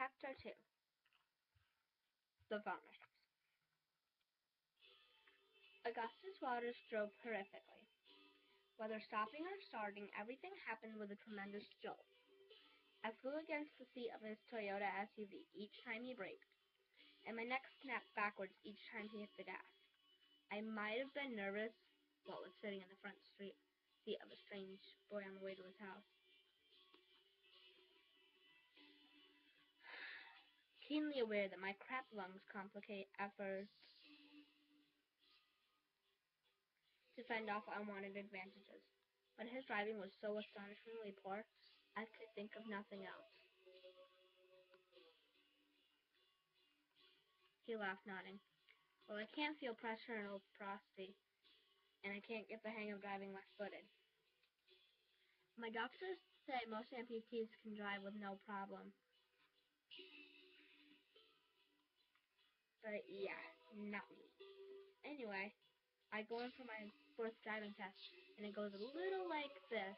Chapter 2. The Farmer's House. Augustus Waters drove horrifically. Whether stopping or starting, everything happened with a tremendous jolt. I flew against the seat of his Toyota SUV each time he braked, and my neck snapped backwards each time he hit the gas. I might have been nervous, what with sitting in the front seat of a strange boy on the way to his house. Keenly aware that my cracked lungs complicate efforts to fend off unwanted advantages, but his driving was so astonishingly poor, I could think of nothing else. He laughed, nodding. Well, I can't feel pressure in old prosty, and I can't get the hang of driving left-footed. My doctors say most amputees can drive with no problem. But yeah, not me. Anyway, I go in for my fourth driving test, and it goes a little like this.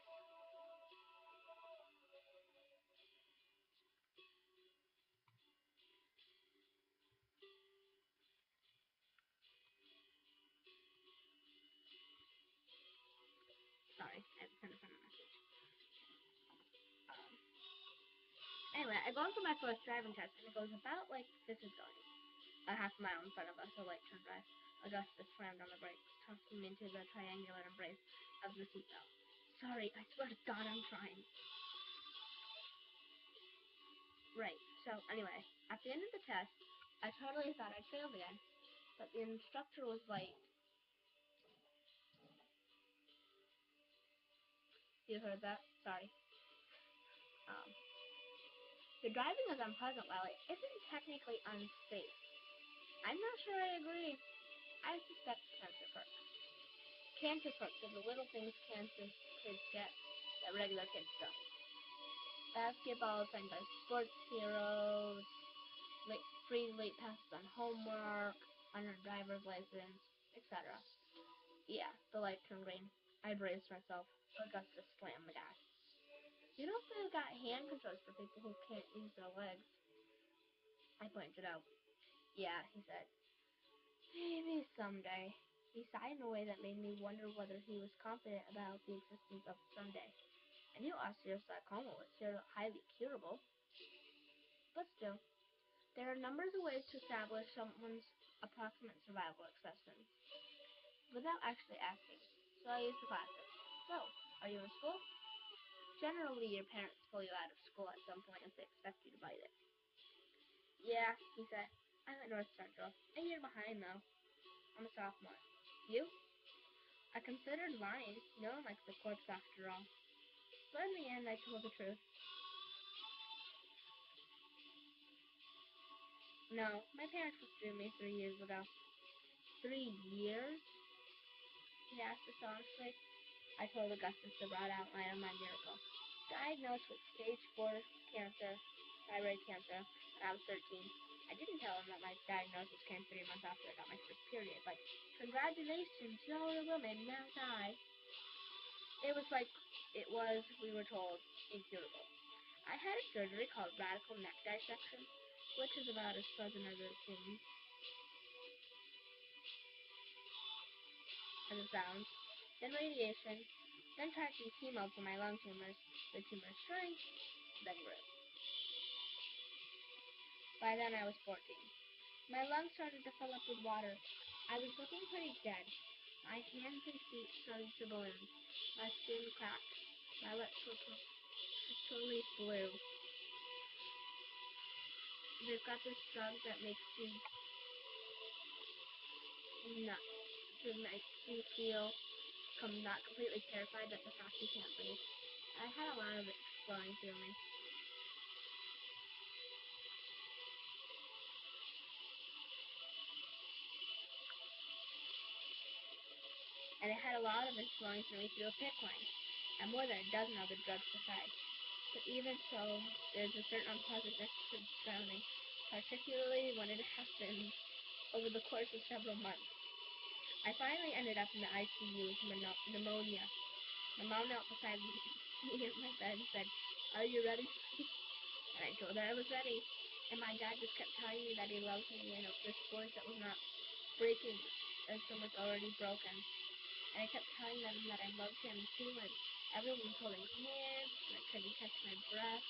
Sorry, I had to send a friend a message. Anyway, I go in for my first driving test, and it goes about like this is going. A half mile in front of us, a light turned red. Augustus slammed on the brakes, tossing me into the triangular embrace of the seatbelt. Sorry, I swear to God I'm trying. Right, so anyway, at the end of the test, I totally thought I'd failed again, but the instructor was like, you heard that? Sorry. Your driving is unpleasant while it isn't technically unsafe. I'm not sure I agree. I suspect cancer perks. Cancer perks are the little things cancer kids get that regular kids don't. Basketball signed by sports heroes, free late passes on homework, unearned driver's license, etc. Yeah, the light turned green. I braced myself. Augustus slammed the gas. You know they've got hand controls for people who can't use their legs. I pointed out. Yeah, he said. Maybe someday. He sighed in a way that made me wonder whether he was confident about the existence of someday. I knew osteosarcoma was highly curable. But still, there are numbers of ways to establish someone's approximate survival expectancy without actually asking. So I used the classic. So, are you in school? Generally, your parents pull you out of school at some point if they expect you to bite it. Yeah, he said. I'm at North Central. A year behind, though. I'm a sophomore. You? I considered lying. No one likes a corpse after all. But in the end, I told the truth. No, my parents withdrew me 3 years ago. 3 years? He asked astonishedly. I told Augustus the broad outline of my miracle. Diagnosed with stage 4 cancer, thyroid cancer, when I was 13. I didn't tell him that my diagnosis came 3 months after I got my first period. Like, congratulations, you're a woman, now die. It was like, we were told, incurable. I had a surgery called radical neck dissection, which is about as pleasant as it seems. As it sounds. Then radiation, then tried some chemo for my lung tumors. The tumors shrank, then grew. By then I was 14. My lungs started to fill up with water. I was looking pretty dead. My hands and feet started to balloon. My skin cracked. My lips were totally blue. They've got this drug that makes you nuts. It makes you feel not completely terrified that the fact you can't breathe. I had a lot of it flowing through me. And it had a lot of it flowing through me through a PICC line, and more than a dozen other drugs besides. But even so, there's a certain unpleasantness to drowning, particularly when it happens over the course of several months. I finally ended up in the ICU with pneumonia. My mom knelt beside me at my bed and said, "Are you ready?" And I told her I was ready. And my dad just kept telling me that he loved me in this voice that was not breaking as so much already broken. And I kept telling them that I loved him too, and everyone was holding hands, and I couldn't catch my breath.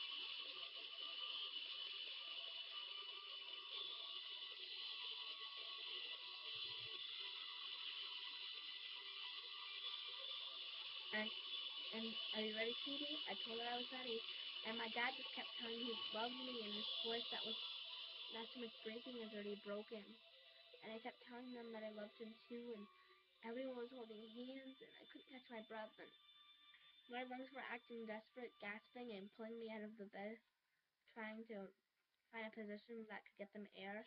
And are you ready, sweetie? I told her I was ready. And my dad just kept telling me he loved me in this voice that was not so much breaking as already broken. And I kept telling them that I loved him too, and everyone was holding hands, and I couldn't catch my breath, and my lungs were acting desperate, gasping and pulling me out of the bed, trying to find a position that could get them air.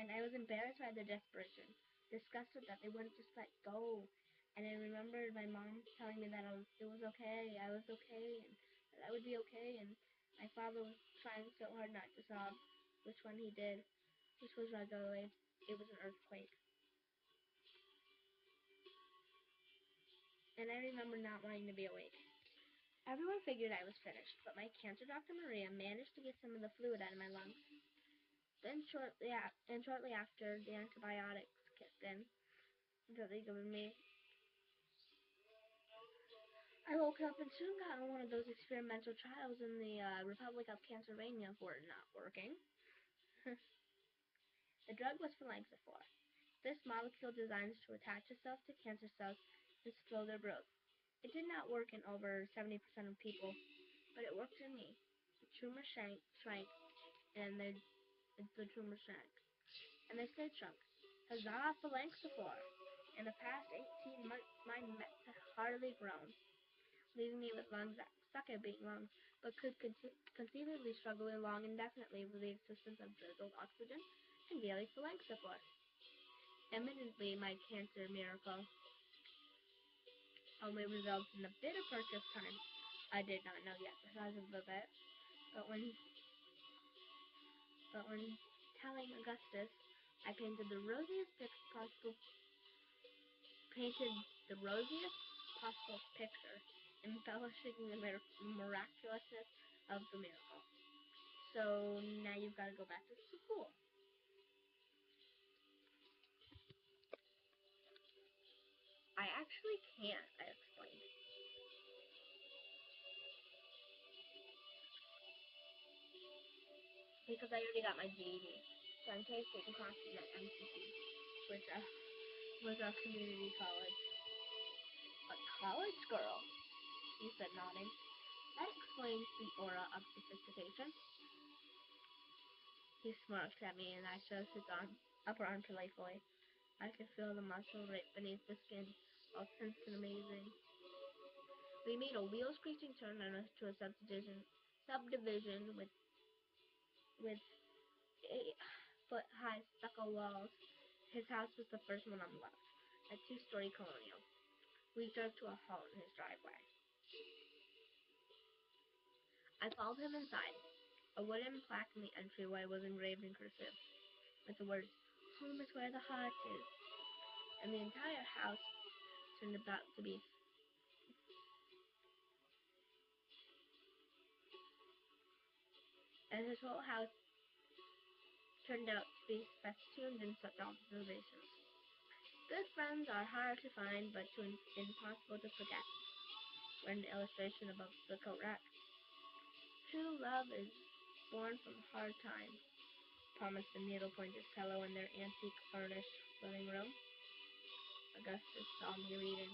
And I was embarrassed by their desperation, disgusted that they wouldn't just let go. And I remembered my mom telling me that it was okay, I was okay, and that I would be okay. And my father was trying so hard not to sob, which when he did, which was regularly, it was an earthquake. And I remember not wanting to be awake. Everyone figured I was finished, but my cancer doctor Maria managed to get some of the fluid out of my lungs. Then shortly after, the antibiotics kicked in that they given me. I woke up and soon got on one of those experimental trials in the Republic of Pennsylvania for it not working. The drug was phalanxaphore. This molecule designed to attach itself to cancer cells and slow their growth. It did not work in over 70% of people, but it worked in me. The tumor shrank, and the tumor shrank, and they stayed shrunk. Huzzah, phalanxaphore! In the past 18 months, my mets had hardly grown, leaving me with lungs that suck at being lungs, but could conceivably struggle along indefinitely with the existence of drizzled oxygen and daily phalanxaphore. Eminently, my cancer miracle only resulted in a bit of purchase time. I did not know yet the size of the bit, but when telling Augustus, I painted the rosiest picture, embellishing the miraculousness of the miracle. So now you've got to go back to school. I actually can't, I explained. Because I already got my GED. So I'm taking classes at MCC, which was a community college. A college girl, he said, nodding. That explains the aura of sophistication. He smirked at me, and I shoved his upper arm playfully. I could feel the muscle right beneath the skin, all tense and amazing. We made a wheel-screeching turn to a subdivision with 8-foot-high stucco walls. His house was the first one on the left, a 2-story colonial. We drove to a halt in his driveway. I followed him inside. A wooden plaque in the entryway was engraved in cursive, with the words, "Home is where the heart is," and the entire house turned out to be his whole house turned out to be festooned in such observations. Good friends are hard to find, but impossible to forget. Read an illustration above the coat rack. True love is born from hard times, promised the needle-pointed pillow in their antique furnished living room. Augustus saw me reading.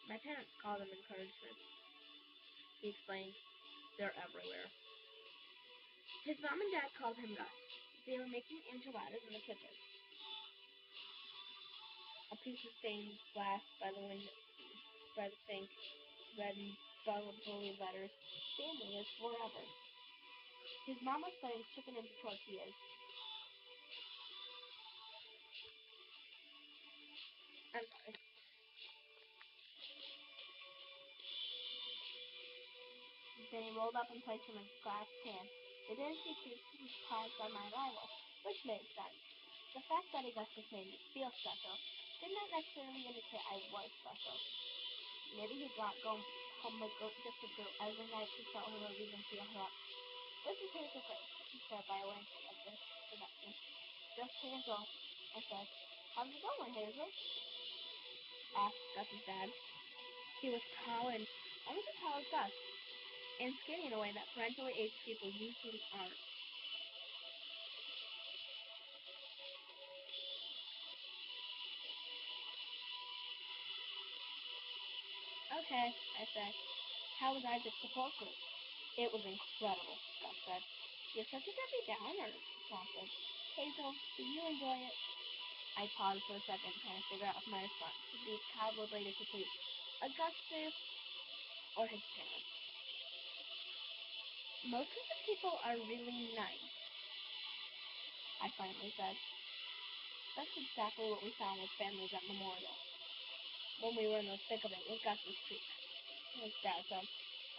My parents call them encouragement. He explained, they're everywhere. His mom and dad called him Gus. They were making enchiladas in the kitchen. A piece of stained glass by the sink, read in bubbly letters, "Family is forever." His mom was putting chicken into tortillas. I'm sorry. Then he rolled up and placed them in a glass pan. They didn't seem too surprised by my arrival, which made sense. The fact that Augustus made me feel special did not necessarily indicate I was special. Maybe he'd not go home with just a girl every night to tell her or even feel her up. This is Hazel Grace, he said by way of this introduction. Just Hazel, I said. How's it going, Hazel? Asked Gus's dad. He was tall and almost as tall as Gus, and skinny in a way that parentally aged people usually aren't. Okay, I said. How was Isaac's support group? It was incredible, Gus said. You're such a Debbie Downer, prompted. Hazel, did you enjoy it? I paused for a second, trying to figure out if my response would be calibrated to please Augustus or his parents. Most of the people are really nice, I finally said. That's exactly what we found with families at Memorial, when we were in the thick of it with Gus's creek. His dad said,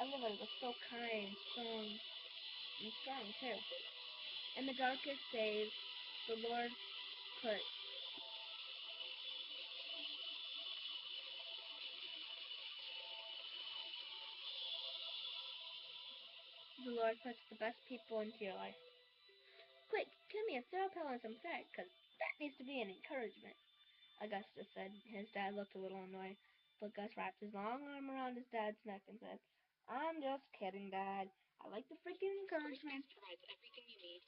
everybody was so kind, strong too. In the darkest days, the Lord put puts the best people into your life. Quick, give me a throw pillow and some thread, 'cause that needs to be an encouragement, Augustus said. His dad looked a little annoyed, but Gus wrapped his long arm around his dad's neck and said, I'm just kidding, Dad. I like the freaking encouragement. Provides everything you need.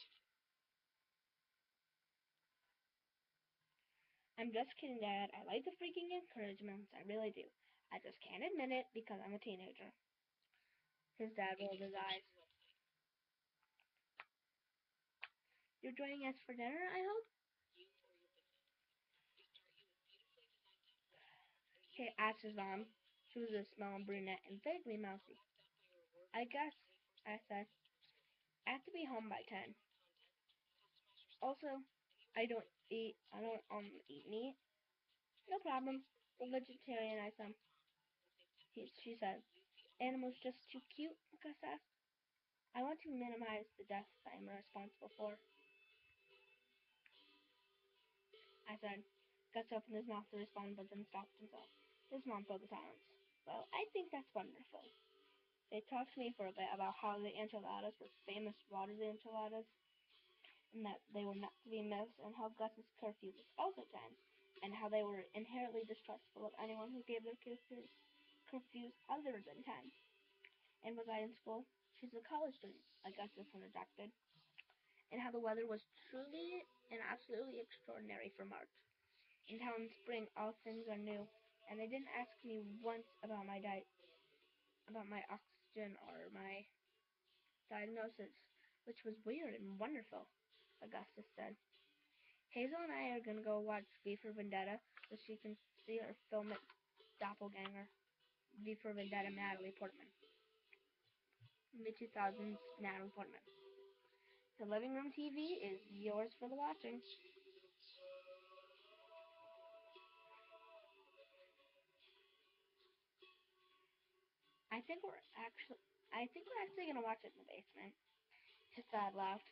I'm just kidding, Dad. I like the freaking encouragements. I really do. I just can't admit it because I'm a teenager. His dad rolled his eyes. You're joining us for dinner, I hope? He asked his mom. She was a small brunette and vaguely mousy. I guess, I said. I have to be home by 10. Also, I don't eat meat. No problem. The vegetarian, I said. She said. Animals just too cute, Gus asked. I want to minimize the deaths I am responsible for, I said. Gus opened his mouth to respond, but then stopped himself. His mom filled the silence. Well, I think that's wonderful. They talked to me for a bit about how the enchiladas were famous water enchiladas, and that they were not to be missed, and how Gus's curfew was also 10, and how they were inherently distrustful of anyone who gave their curfews other than 10. And was I in school? She's a college student, Augustus interjected. And how the weather was truly and absolutely extraordinary for March. And how in spring all things are new. And they didn't ask me once about my about my oxygen or my diagnosis, which was weird and wonderful, Augustus said. Hazel and I are going to go watch V for Vendetta so she can see her filmic doppelganger, V for Vendetta Natalie Portman. In the 2000s, Natalie Portman. The living room TV is yours for the watching. I think we're actually gonna watch it in the basement. His dad laughed.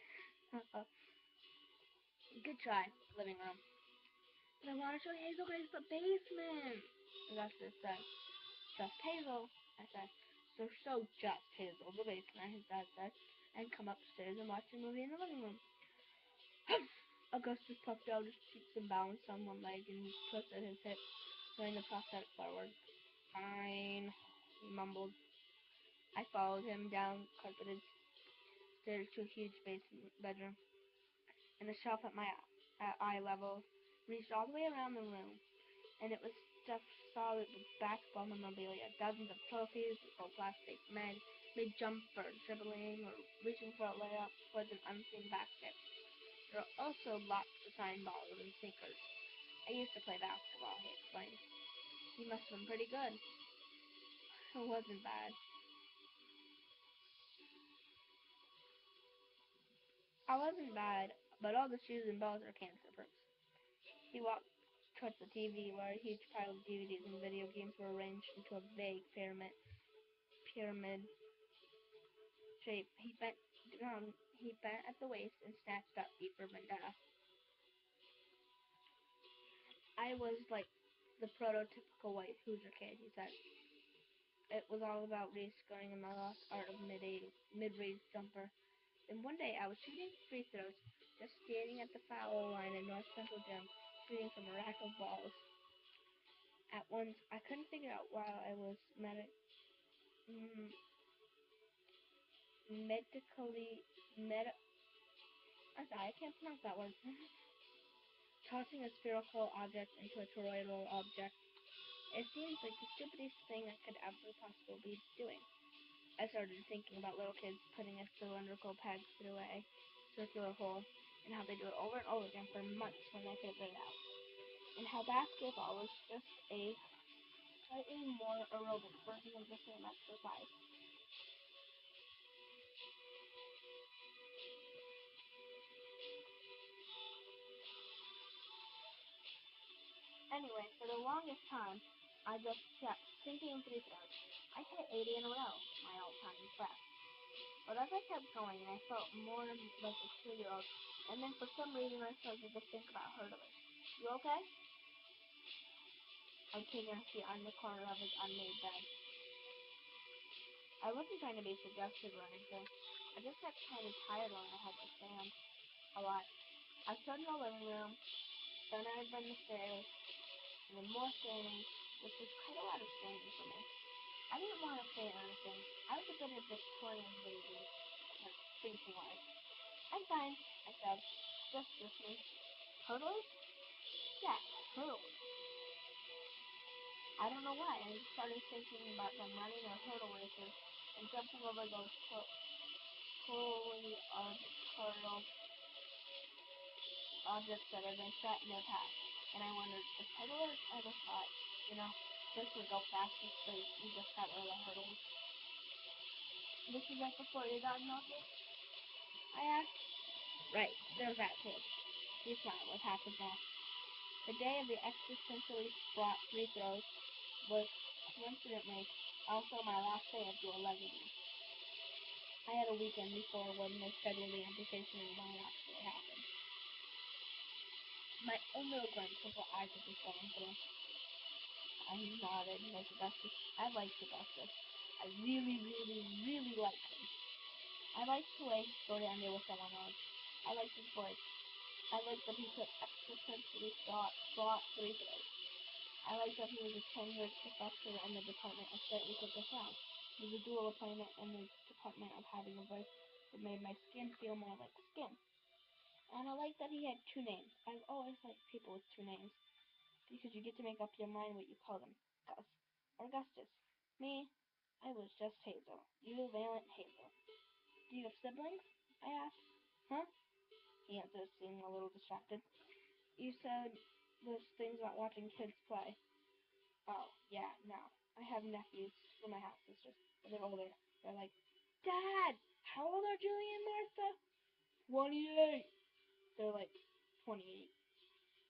Good try, living room. But I want to show Hazel Grace the basement. Augustus said. Just Hazel, I said. So just Hazel, the basement, his dad said, and come upstairs and watch a movie in the living room. Augustus puffed out his cheeks and balanced on one leg and twisted his hip, throwing the prosthetic forward. Fine, he mumbled. I followed him down carpeted stairs to a huge basement bedroom, and a shelf at eye level reached all the way around the room, and it was stuffed solid with basketball memorabilia, dozens of trophies, old plastic men mid-jump or dribbling or reaching for a layup towards an unseen basket. There were also lots of signed balls and sneakers. I used to play basketball, he explained. He must have been pretty good. It wasn't bad. I wasn't bad, but all the shoes and balls are cancer proofs. He walked towards the TV where a huge pile of DVDs and video games were arranged into a vague pyramid shape. He bent at the waist and snatched up V for Vendetta. I was like the prototypical white Hoosier kid, he said. It was all about rescoring in the lost art of mid-raised jumper. Then one day I was shooting free throws, just standing at the foul line in North Central Gym, shooting from a rack of balls. At once, I couldn't figure out why I was medically, I'm sorry, I can't pronounce that word. Tossing a spherical object into a toroidal object. It seems like the stupidest thing I could ever possibly be doing. I started thinking about little kids putting a cylindrical peg through a circular hole, and how they do it over and over again for months when they figure it out. And how basketball was just a slightly more aerobic version of the same exercise. Anyway, for the longest time, I just kept sinking free throws. I hit 80 in a row, my all-time best. But as I kept going, I felt more like a 2-year-old, and then for some reason I started to think about hurdling. You okay? I came and sat on the corner of his unmade bed. I wasn't trying to be suggestive or anything. I just got kind of tired when I had to stand a lot. I started in the living room, then I would run the stairs, and then more standing, which was quite a lot of standing for me. I didn't want to say anything. I was a bit of Victorian lady, like thinking-wise. I'm fine, I said, just listening. Hurdles? Yeah, hurdles. I don't know why. I started thinking about them running their hurdle races and jumping over those polyarbitrary objects that had been set in their path. And I wondered if hurdlers ever thought, this would go fast and straight and just got rid of hurdles. This is right before you got noticed? I asked. Right, there's that kid. He smiled with half his mouth. The day of the existentially fraught free throws was coincidentally also my last day of dual legging. I had a weekend before when they scheduled the amputation and when it actually happened. My only glimpse of what I could be going through. I nodded, like Augustus. I liked Augustus. I really, really, really liked him. I liked the way he spoke under with someone else. I liked his voice. I liked that he took existentially fraught free throws. I liked that he was a tenured professor in the department of slightly quicker sound. He was a dual appointment in the department of having a voice that made my skin feel more like skin. And I liked that he had 2 names. I've always liked people with 2 names, because you get to make up your mind what you call them. Gus or Augustus. Me, I was just Hazel. You, Valiant Hazel. Do you have siblings? I asked. Huh? He answered, seeming a little distracted. You said those things about watching kids play. Oh, yeah, no. I have nephews from my half sisters, but they're older. They're like, Dad, how old are Julie and Martha? 28. They're like 28.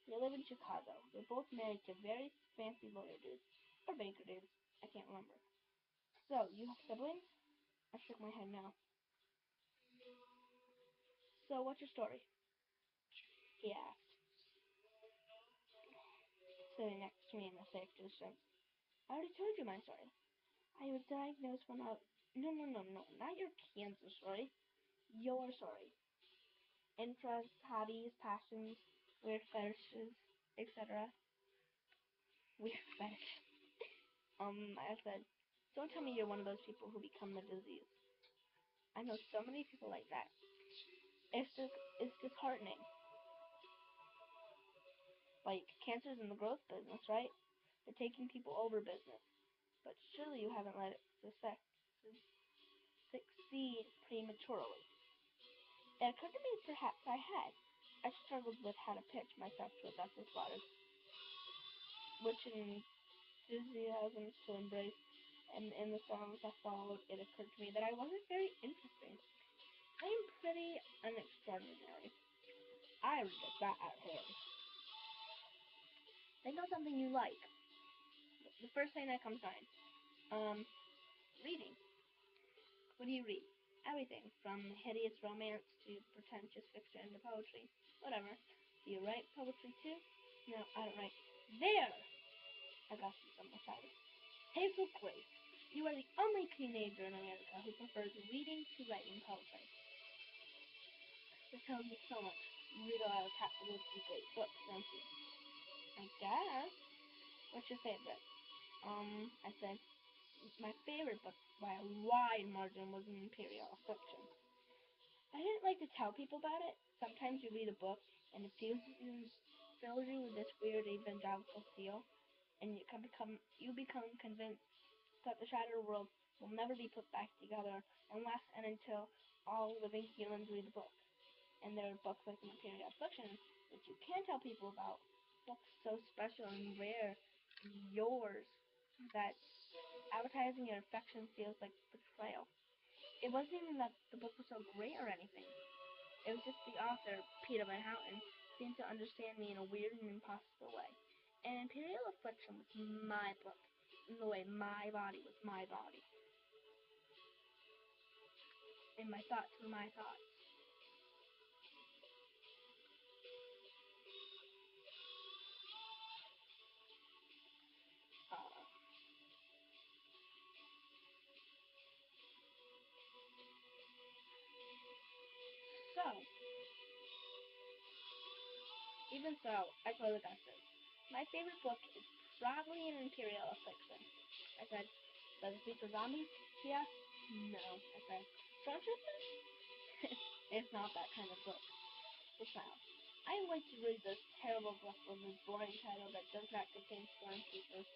They live in Chicago. They're both married to very fancy lawyer dudes. Or banker dudes. I can't remember. So, you have siblings? I shook my head no. So, what's your story? He asked, sitting next to me in the safe distance. I already told you my story. I was diagnosed when I... No, not your cancer story. Your story. Interests, hobbies, passions, weird fetishes, etc. Weird fetish. I said, don't tell me you're one of those people who become the disease. I know so many people like that. It's disheartening. Like, cancer's in the growth business, right? The taking people over business. But surely you haven't let it succeed prematurely. It occurred to me perhaps I had. I struggled with how to pitch myself to Augustus Waters, which enthusiasms to embrace, and in the songs that followed, it occurred to me that I wasn't very interesting. I am pretty unextraordinary. I reject that out of hand. Think of something you like. The first thing that comes to mind. Reading. What do you read? Everything, from hideous romance to pretentious fiction to poetry. Whatever. Do you write poetry too? No, I don't write. There! Augustus almost shouted. Hazel Grace, you are the only teenager in America who prefers reading to writing poetry. It tells you so much. Read a lot of great books, don't you? I guess. What's your favorite? I said, my favorite book by a wide margin was Imperial Affliction. I didn't like to tell people about it. Sometimes you read a book and it fills you with this weird evangelical feel, and you become convinced that the shattered world will never be put back together unless and until all living humans read the book. And there are books like Imperial Affliction, which you can't tell people about. Books so special and rare, yours, that advertising your affection feels like betrayal. It wasn't even that the book was so great or anything. It was just the author, Peter Van Houten, seemed to understand me in a weird and impossible way. And Imperial Affliction was my book, in the way my body was my body. And my thoughts were my thoughts. Uh, so, even so, I told Augustus, my favorite book is probably an Imperial Affliction. I said, does it feature zombies? He asked. No, I said. Stormtroopers? It's not that kind of book. He smiled. I went to read this terrible book with this boring title that does not contain stormtroopers.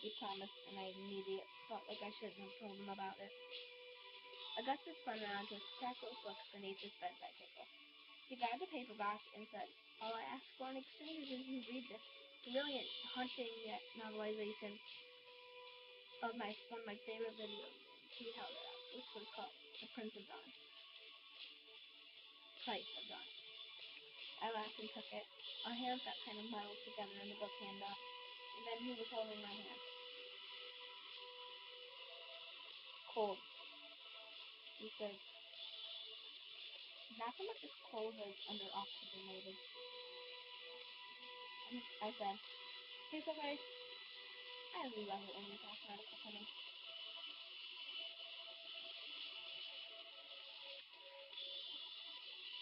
He promised, and I immediately felt like I shouldn't have told him about it. Augustus spun around to a stack of books beneath his bedside table. He grabbed a paperback and said, all I ask for in exchange is you read this brilliant, haunting yet novelization of one of my favorite video games. He held it up, which was called The Prince of Dawn. Price of Dawn. I laughed and took it. Our hands got kind of muddled together in the book handoff, and then he was holding my hand. Cold, he said. Not so much as cold as under oxygen, maybe. I said, here's okay. I love it when you talk medical to me.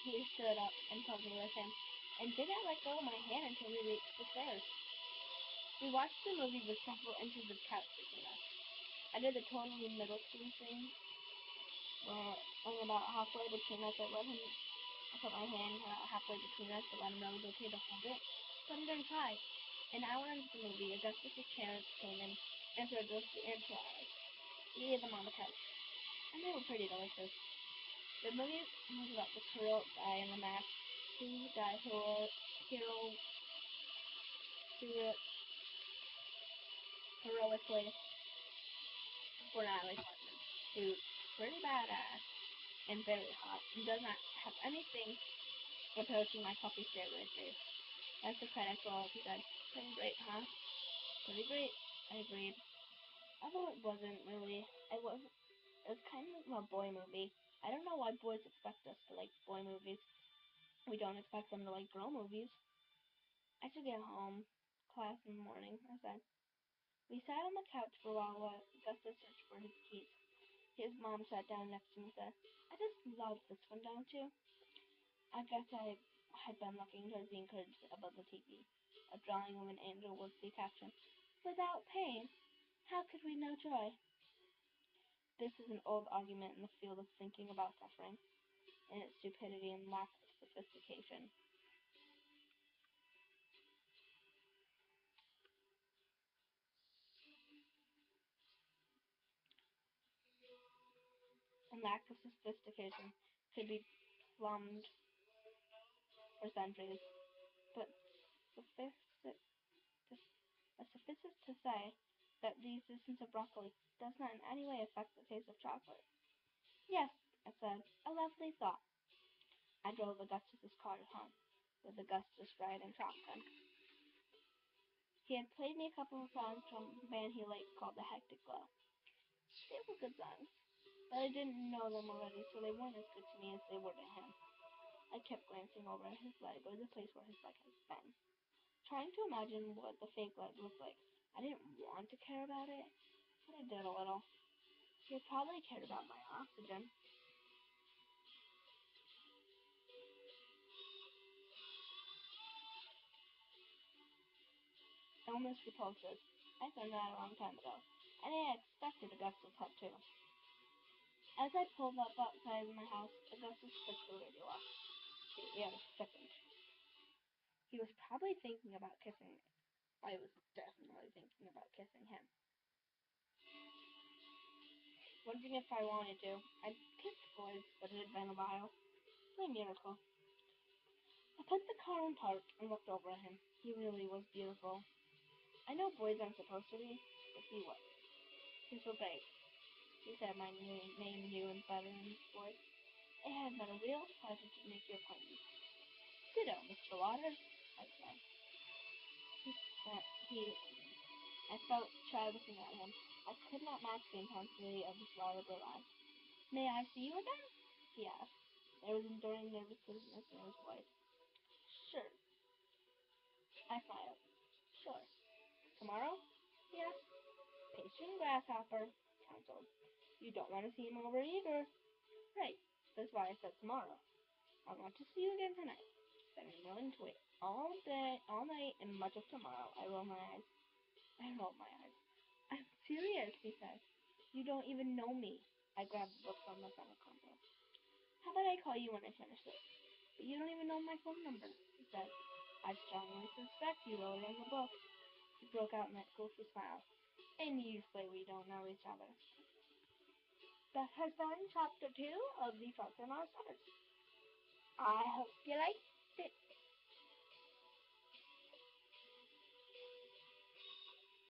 He stood up and pulled me with him, and didn't let go of my hand until we reached the stairs. We watched the movie with several inches of couch between us. I did the totally middle school thing, where when about halfway between us, I put my hand halfway between us to let him know it was okay to hold it. But he didn't try. An hour into the movie, Augustus' parents came in and served us the enchiladas. We ate them on the couch, and they were pretty delicious. The movie was about this heroic guy in the mask, who died heroically for Natalie Portman, who's pretty badass and very hot, and does not have anything approaching my puppy steroid face. As the credits rolled, he said, pretty great, huh? Pretty great, I agreed. Although it wasn't really, it was kind of a boy movie. I don't know why boys expect us to like boy movies. We don't expect them to like girl movies. I should get home. Class in the morning, I said. We sat on the couch for a while Augustus searched for his keys. His mom sat down next to him and said, I just love this one, don't you? I guess I had been looking towards the encouragement above the TV. A drawing of an angel was the caption. Without pain, how could we know joy? This is an old argument in the field of thinking about suffering, and its stupidity and lack of sophistication. And lack of sophistication could be plumbed for centuries, but suffice to say that the existence of broccoli does not in any way affect the taste of chocolate. Yes, I said, a lovely thought. I drove Augustus's car home, with Augustus riding shotgun. He had played me a couple of songs from a band he liked called The Hectic Glow. They were good songs, but I didn't know them already, so they weren't as good to me as they were to him. I kept glancing over at his leg, or the place where his leg had been, trying to imagine what the fake leg looked like. I didn't want to care about it, but I did a little. He probably cared about my oxygen. almost repulsive. I learned that a long time ago, and I expected Augustus had too. As I pulled up outside of my house, Augustus clicked the radio off. Wait a second. He was probably thinking about kissing me. I was definitely thinking about kissing him. Wondering if I wanted to. I'd kissed boys, but it had been a while. No miracle. I put the car in park and looked over at him. He really was beautiful. I know boys aren't supposed to be, but he was. He's so great. He said my name new and better in his voice. It has been a real pleasure to make your acquaintance. Ditto, Mr. Waters, I said. I felt shy looking at him. I could not match the intensity of his voluble eyes. May I see you again? He asked. There was enduring nervousness in his voice. Sure. I smiled. Sure. Tomorrow? He asked. Patient grasshopper, counseled. You don't want to seem overeager. Right. That's why I said tomorrow. I want to see you again tonight. Then I'm willing to wait all day, all night, and much of tomorrow. I rolled my eyes. I'm serious, he said. You don't even know me. I grabbed the book from the center console. How about I call you when I finish this? But you don't even know my phone number, he said. I strongly suspect you wrote it in the book. He broke out in that goofy smile. And usually we don't know each other. That has been chapter 2 of the Frogs and Our Stars. I hope you liked it.